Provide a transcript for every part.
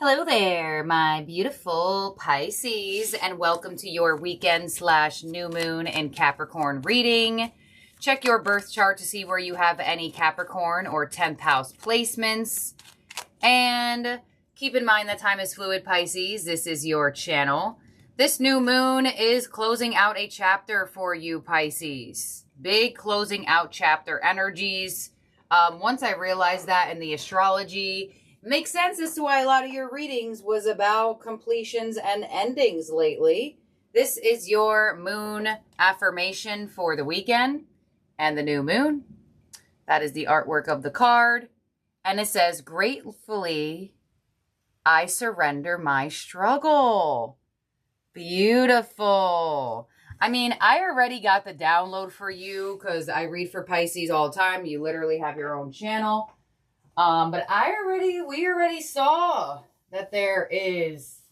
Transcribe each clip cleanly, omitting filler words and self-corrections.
Hello there, my beautiful Pisces, and welcome to your weekend/new moon and Capricorn reading. Check your birth chart to see where you have any Capricorn or 10th house placements. And keep in mind that time is fluid, Pisces. This is your channel. This new moon is closing out a chapter for you, Pisces. Big closing out chapter energies. Once I realized that in the astrology, makes sense as to why a lot of your readings was about completions and endings lately. This is your moon affirmation for the weekend and the new moon. That is the artwork of the card. And it says, gratefully, I surrender my struggle. Beautiful. I mean, I already got the download for you because I read for Pisces all the time. You literally have your own channel. But we already saw that there is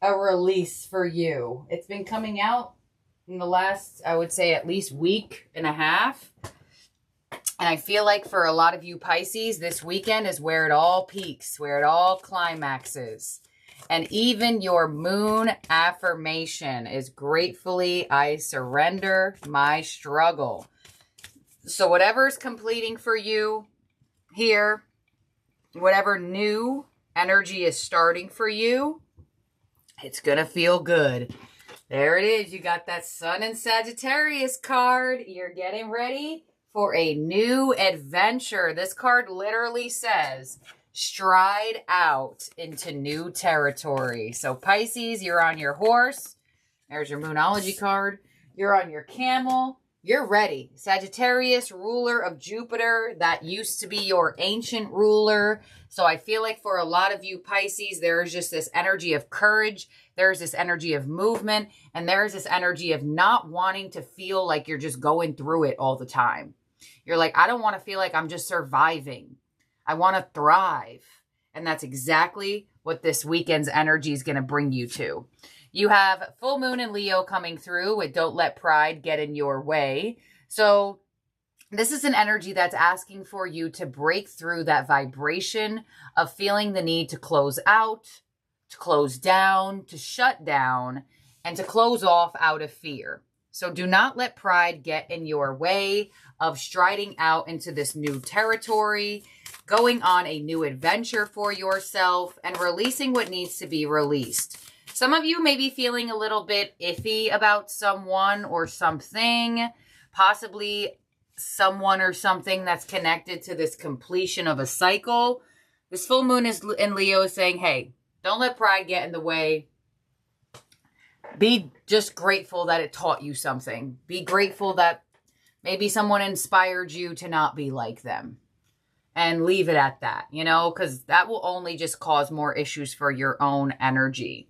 a release for you. It's been coming out in the last, I would say, at least week and a half. And I feel like for a lot of you Pisces, this weekend is where it all peaks, where it all climaxes. And even your moon affirmation is gratefully, I surrender my struggle. So whatever's completing for you here, whatever new energy is starting for you, it's going to feel good. There it is. You got that Sun and Sagittarius card. You're getting ready for a new adventure. This card literally says, stride out into new territory. So Pisces, you're on your horse. There's your Moonology card. You're on your camel. You're ready. Sagittarius, ruler of Jupiter, that used to be your ancient ruler. So I feel like for a lot of you Pisces, there's just this energy of courage. There's this energy of movement. And there's this energy of not wanting to feel like you're just going through it all the time. You're like, I don't want to feel like I'm just surviving. I want to thrive. And that's exactly what this weekend's energy is going to bring you to. You have full moon in Leo coming through with don't let pride get in your way. So this is an energy that's asking for you to break through that vibration of feeling the need to close out, to close down, to shut down, and to close off out of fear. So do not let pride get in your way of striding out into this new territory, going on a new adventure for yourself, and releasing what needs to be released. Some of you may be feeling a little bit iffy about someone or something, possibly someone or something that's connected to this completion of a cycle. This full moon is in Leo is saying, hey, don't let pride get in the way. Be just grateful that it taught you something. Be grateful that maybe someone inspired you to not be like them. And leave it at that, you know, because that will only just cause more issues for your own energy.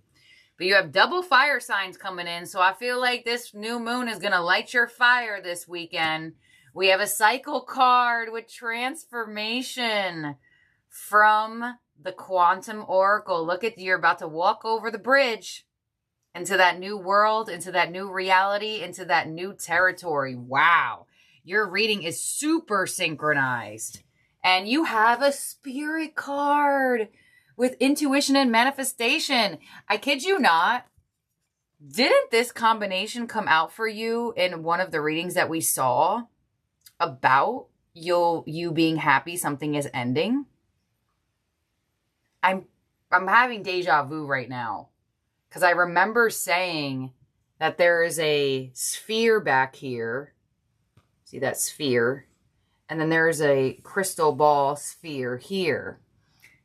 But you have double fire signs coming in, so I feel like this new moon is going to light your fire this weekend. We have a cycle card with transformation from the Quantum Oracle. Look at, you're about to walk over the bridge into that new world, into that new reality, into that new territory. Wow. Your reading is super synchronized. And you have a spirit card with intuition and manifestation. I kid you not. Didn't this combination come out for you in one of the readings that we saw about you being happy something is ending? I'm having deja vu right now because I remember saying that there is a sphere back here. See that sphere? And then there's a crystal ball sphere here.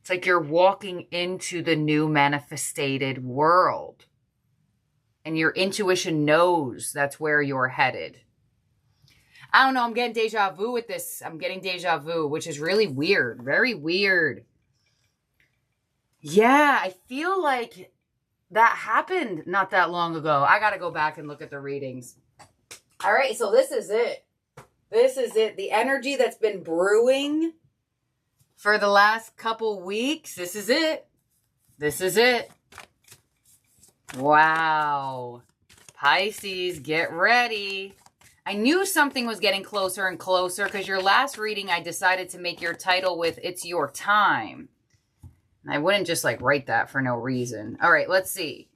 It's like you're walking into the new manifested world. And your intuition knows that's where you're headed. I don't know. I'm getting deja vu with this. I'm getting deja vu, which is really weird. Very weird. Yeah, I feel like that happened not that long ago. I got to go back and look at the readings. All right, so this is it. This is it. The energy that's been brewing for the last couple weeks. This is it. This is it. Wow. Pisces, get ready. I knew something was getting closer and closer because your last reading, I decided to make your title with It's Your Time. I wouldn't just like write that for no reason. All right, let's see.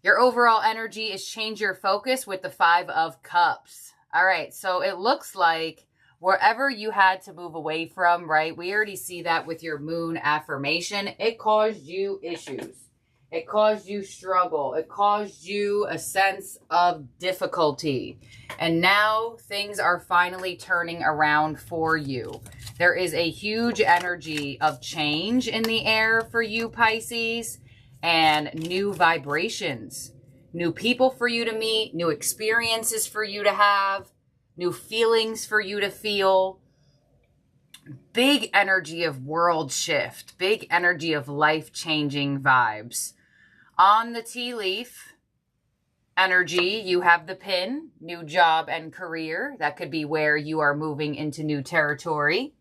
Your overall energy is change your focus with the 5 of Cups. All right, so it looks like wherever you had to move away from, right? We already see that with your moon affirmation. It caused you issues. It caused you struggle. It caused you a sense of difficulty. And now things are finally turning around for you. There is a huge energy of change in the air for you, Pisces, and new vibrations, new people for you to meet, new experiences for you to have, new feelings for you to feel. Big energy of world shift, big energy of life-changing vibes. On the tea leaf energy, you have the pin, new job and career. That could be where you are moving into new territory.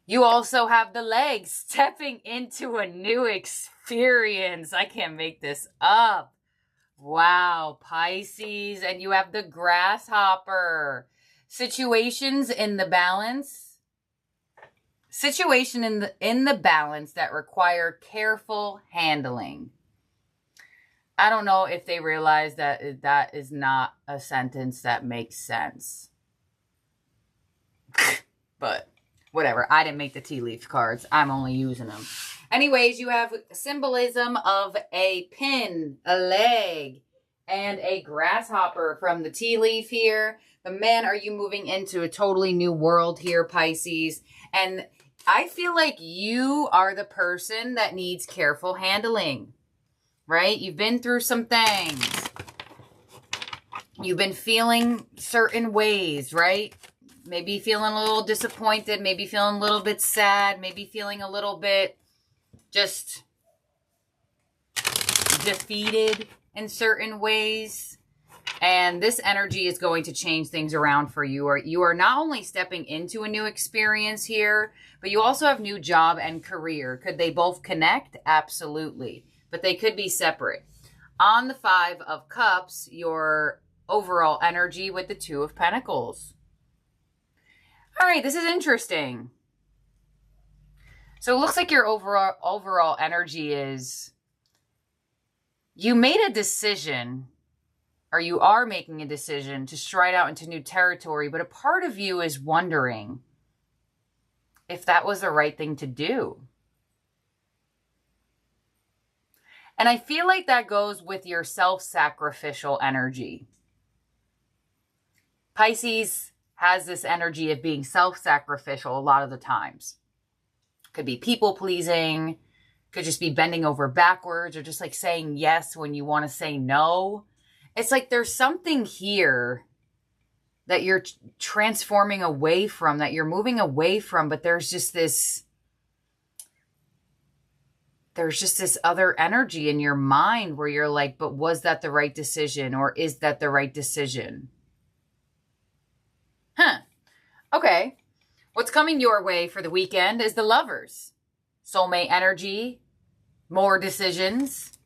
You also have the legs, stepping into a new experience. I can't make this up. Wow, Pisces. And you have the grasshopper. Situations in the balance. Situation in the balance that require careful handling. I don't know if they realize that that is not a sentence that makes sense. But whatever. I didn't make the tea leaf cards. I'm only using them. Anyways, you have symbolism of a pin, a leg, and a grasshopper from the tea leaf here. But man, are you moving into a totally new world here, Pisces. And I feel like you are the person that needs careful handling, right? You've been through some things. You've been feeling certain ways, right? Maybe feeling a little disappointed, maybe feeling a little bit sad, maybe feeling a little bit just defeated in certain ways. And this energy is going to change things around for you. Or you are not only stepping into a new experience here, but you also have new job and career. Could they both connect? Absolutely. But they could be separate. On the 5 of Cups, your overall energy with the 2 of Pentacles. All right, this is interesting. So it looks like your overall energy is you made a decision, or you are making a decision to stride out into new territory, but a part of you is wondering if that was the right thing to do. And I feel like that goes with your self-sacrificial energy. Pisces has this energy of being self-sacrificial a lot of the times. Could be people-pleasing, could just be bending over backwards, or just like saying yes when you want to say no. It's like there's something here that you're transforming away from, that you're moving away from, but there's just this other energy in your mind where you're like, but was that the right decision, or is that the right decision? Okay. What's coming your way for the weekend is the Lovers. Soulmate energy, more decisions.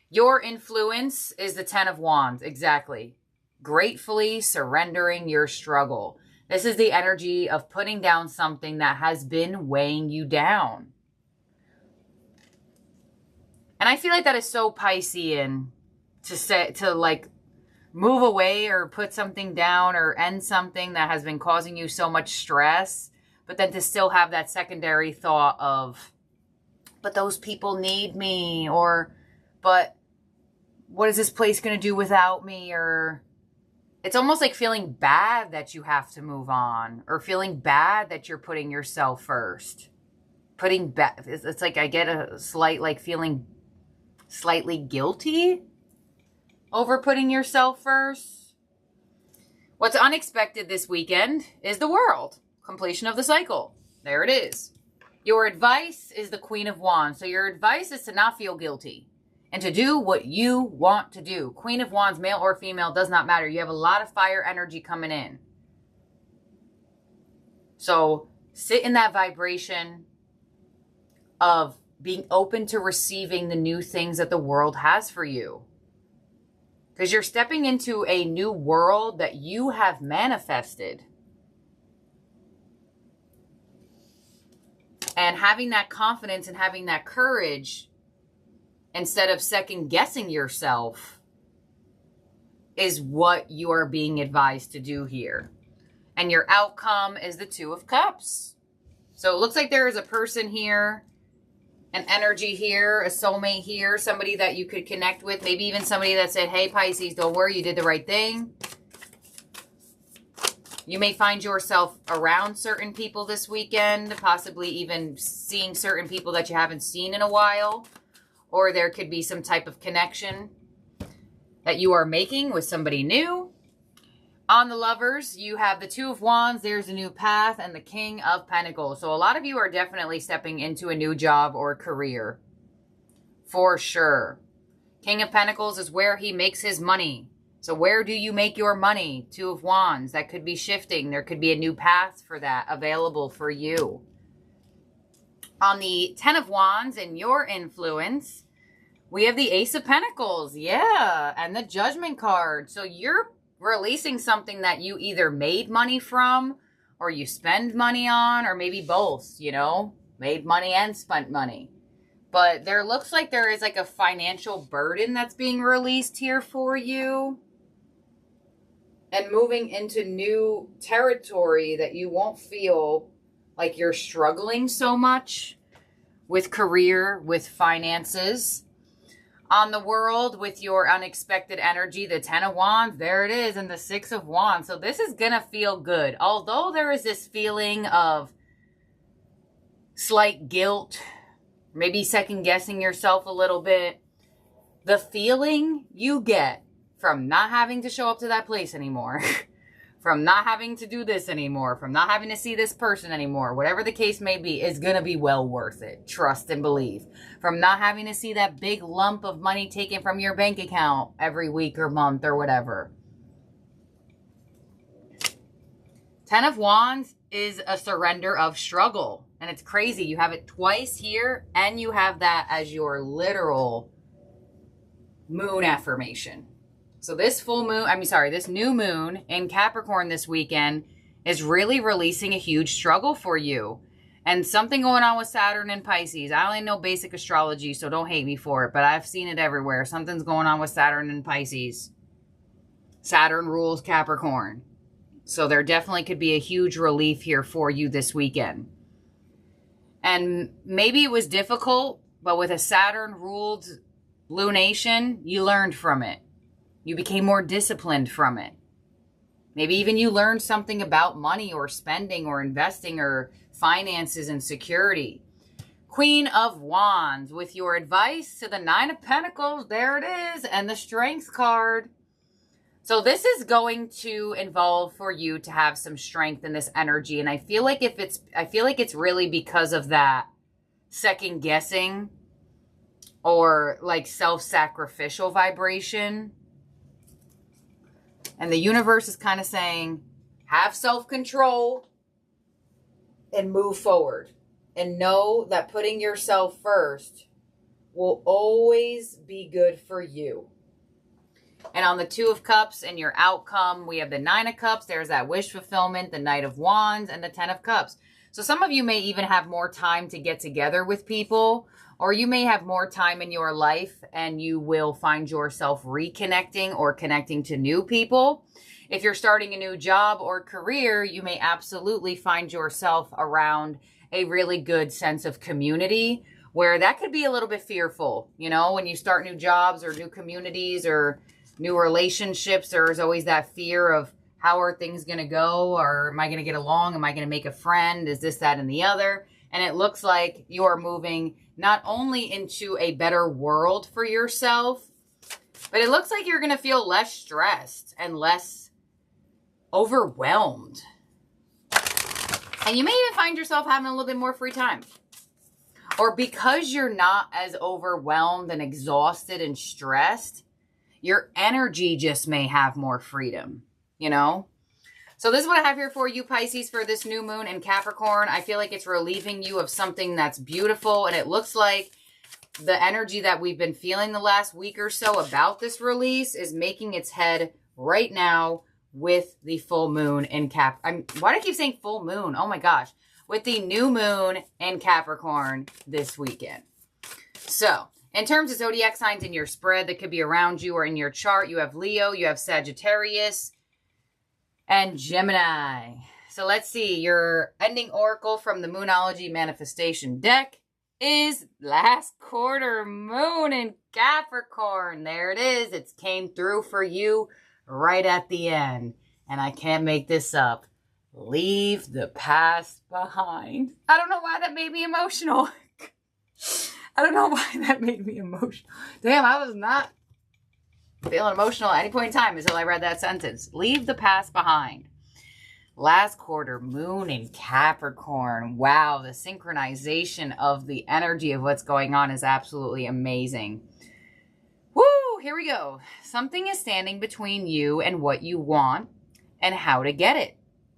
Your influence is the 10 of Wands. Exactly. Gratefully surrendering your struggle. This is the energy of putting down something that has been weighing you down. And I feel like that is so Piscean to like move away or put something down or end something that has been causing you so much stress, but then to still have that secondary thought of, but those people need me, or, but what is this place going to do without me? Or it's almost like feeling bad that you have to move on, or feeling bad that you're putting yourself first. It's like I get a slight like feeling slightly guilty over putting yourself first. What's unexpected this weekend is the World. Completion of the cycle. There it is. Your advice is the Queen of Wands. So your advice is to not feel guilty and to do what you want to do. Queen of Wands, male or female, does not matter. You have a lot of fire energy coming in. So sit in that vibration of being open to receiving the new things that the world has for you. Because you're stepping into a new world that you have manifested. And having that confidence and having that courage instead of second guessing yourself is what you are being advised to do here. And your outcome is the Two of Cups. So it looks like there is a person here, an energy here, a soulmate here, somebody that you could connect with, maybe even somebody that said, hey, Pisces, don't worry, you did the right thing. You may find yourself around certain people this weekend, possibly even seeing certain people that you haven't seen in a while. Or there could be some type of connection that you are making with somebody new. On the Lovers, you have the Two of Wands, there's a new path, and the King of Pentacles. So a lot of you are definitely stepping into a new job or career. For sure. King of Pentacles is where he makes his money. So where do you make your money? Two of Wands. That could be shifting. There could be a new path for that available for you. On the 10 of Wands and your influence, we have the Ace of Pentacles. Yeah. And the Judgment card. So you're releasing something that you either made money from or you spend money on, or maybe both, you know, made money and spent money. But there looks like there is like a financial burden that's being released here for you. And moving into new territory that you won't feel like you're struggling so much with career, with finances. On the world, with your unexpected energy, the 10 of Wands, there it is, and the 6 of Wands. So this is going to feel good. Although there is this feeling of slight guilt, maybe second guessing yourself a little bit, the feeling you get from not having to show up to that place anymore, from not having to do this anymore, from not having to see this person anymore, whatever the case may be, is going to be well worth it. Trust and believe. From not having to see that big lump of money taken from your bank account every week or month or whatever. 10 of Wands is a surrender of struggle. And it's crazy. You have it twice here, and you have that as your literal moon affirmation. So this this new moon in Capricorn this weekend is really releasing a huge struggle for you. And something going on with Saturn and Pisces. I only know basic astrology, so don't hate me for it, but I've seen it everywhere. Something's going on with Saturn and Pisces. Saturn rules Capricorn. So there definitely could be a huge relief here for you this weekend. And maybe it was difficult, but with a Saturn-ruled lunation, you learned from it. You became more disciplined from it. Maybe even you learned something about money or spending or investing or finances and security. Queen of Wands, with your advice to the 9 of Pentacles, there it is, and the Strength card. So this is going to involve for you to have some strength in this energy, and I feel like it's really because of that second guessing or like self-sacrificial vibration. And the universe is kind of saying, have self-control and move forward. And know that putting yourself first will always be good for you. And on the 2 of Cups and your outcome, we have the 9 of Cups. There's that wish fulfillment, the Knight of Wands, and the 10 of Cups. So some of you may even have more time to get together with people, or you may have more time in your life and you will find yourself reconnecting or connecting to new people. If you're starting a new job or career, you may absolutely find yourself around a really good sense of community, where that could be a little bit fearful. You know, when you start new jobs or new communities or new relationships, there's always that fear of, how are things going to go? Or am I going to get along? Am I going to make a friend? Is this, that, and the other? And it looks like you're moving not only into a better world for yourself, but it looks like you're going to feel less stressed and less overwhelmed. And you may even find yourself having a little bit more free time. Or because you're not as overwhelmed and exhausted and stressed, your energy just may have more freedom, you know? So this is what I have here for you, Pisces, for this new moon in Capricorn. I feel like it's relieving you of something that's beautiful. And it looks like the energy that we've been feeling the last week or so about this release is making its head right now with the full moon in why do I keep saying full moon? Oh my gosh. with the new moon in Capricorn this weekend. So, in terms of zodiac signs in your spread that could be around you or in your chart, you have Leo, you have Sagittarius, and Gemini. So let's see, your ending oracle from the Moonology Manifestation deck is last quarter moon in Capricorn. There it is. It came through for you right at the end. And I can't make this up. Leave the past behind. I don't know why that made me emotional. I don't know why that made me emotional. Damn, I was not feeling emotional at any point in time until I read that sentence. Leave the past behind. Last quarter moon in Capricorn. Wow, the synchronization of the energy of what's going on is absolutely amazing. Woo, here we go. Something is standing between you and what you want and how to get it.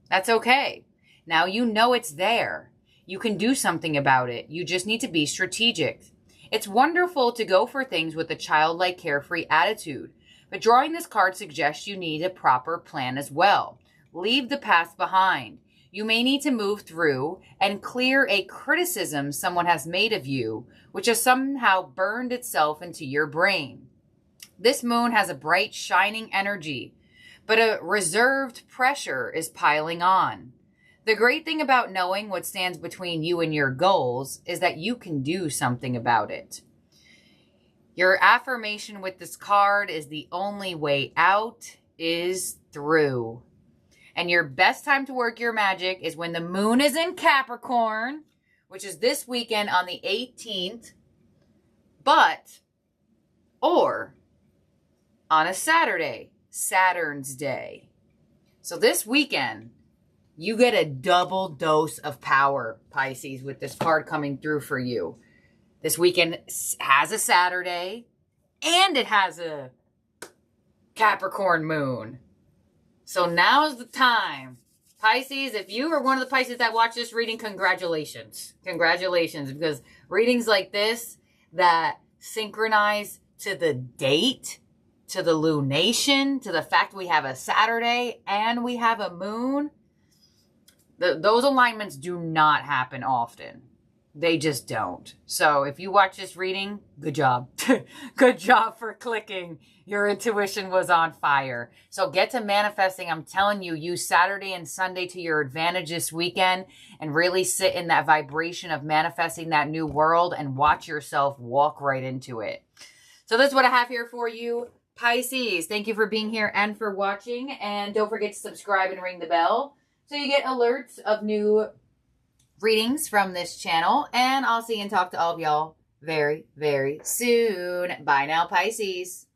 That's okay. Now you know it's there. You can do something about it. You just need to be strategic. It's wonderful to go for things with a childlike, carefree attitude, but drawing this card suggests you need a proper plan as well. Leave the past behind. You may need to move through and clear a criticism someone has made of you, which has somehow burned itself into your brain. This moon has a bright, shining energy, but a reserved pressure is piling on. The great thing about knowing what stands between you and your goals is that you can do something about it. Your affirmation with this card is the only way out is through. And your best time to work your magic is when the moon is in Capricorn, which is this weekend on the 18th, or on a Saturday, Saturn's Day. So this weekend, you get a double dose of power, Pisces, with this card coming through for you. This weekend has a Saturday, and it has a Capricorn moon. So now's the time. Pisces, if you are one of the Pisces that watch this reading, congratulations. Congratulations, because readings like this that synchronize to the date, to the lunation, to the fact we have a Saturday and we have a moon, those alignments do not happen often. They just don't. So if you watch this reading, good job. Good job for clicking. Your intuition was on fire. So get to manifesting. I'm telling you, use Saturday and Sunday to your advantage this weekend and really sit in that vibration of manifesting that new world and watch yourself walk right into it. So that's what I have here for you, Pisces. Thank you for being here and for watching. And don't forget to subscribe and ring the bell so you get alerts of new readings from this channel. And I'll see and talk to all of y'all very, very soon. Bye now, Pisces.